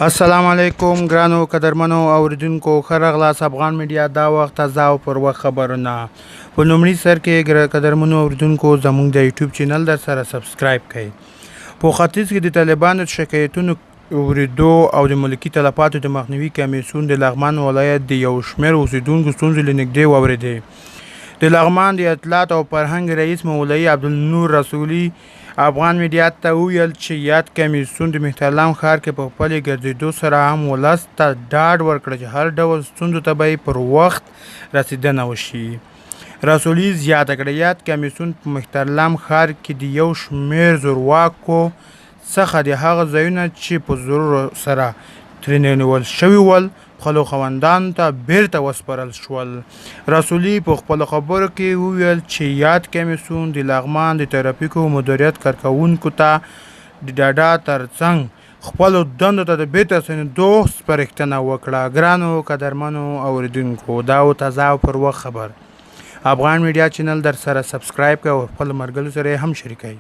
السلام علیکم ګرانو قدرمنو اوریدونکو ښه راغلاست افغان میډیا دا وخت تازه او پر وخت خبرونه په لومړي سر کې قدرمنو اوریدونکو زموږ د یوټیوب چینل در سره سبسکرایب کړئ په ختیځ کې د طالبانو د شکایتونو اوریدو او د ملکي تلفاتو د مخنیوي کمیسیون د لغمان ولایت د یو شمېر اوسیدونکو ستونزې له نږدې واورېدې د لغمان د اطلاعات او فرهنګ رئیس مولوي عبدالنور رسولي افغان میډیا ته وویل چې یاد کمیسیون د مهترلام ښار کې په خپلې ګرځېدو سره هم ولس ته ډاډ ورکړ چې هر ډول ستونزو ته به پر وخت رسیدنه وشي. رسولي زیاته کړه یاد کمیسیون په مهترلام ښار کې د یو شمېر زورواکو څخه د هغه ځایونه چې په زور سره ترې نیول شوي ول خپلو خاوندانو ته بیرته وسپارل شول. رسولي په خپلو خبرو کې وویل چې یاد کمیسیون د لغمان د ترافیکو مدیریت کارکوونکو ته د ډاډ ترڅنګ خپلو دندو ته د بیرته ستنېدو سپارښتنه وکړه. ګرانو قدرمنو اوریدونکو دا و تازه او پر وخت خبر افغان میډیا چینل در سره سبسکرایب کړئ او خپل ملګرو سره هم شریکوئ.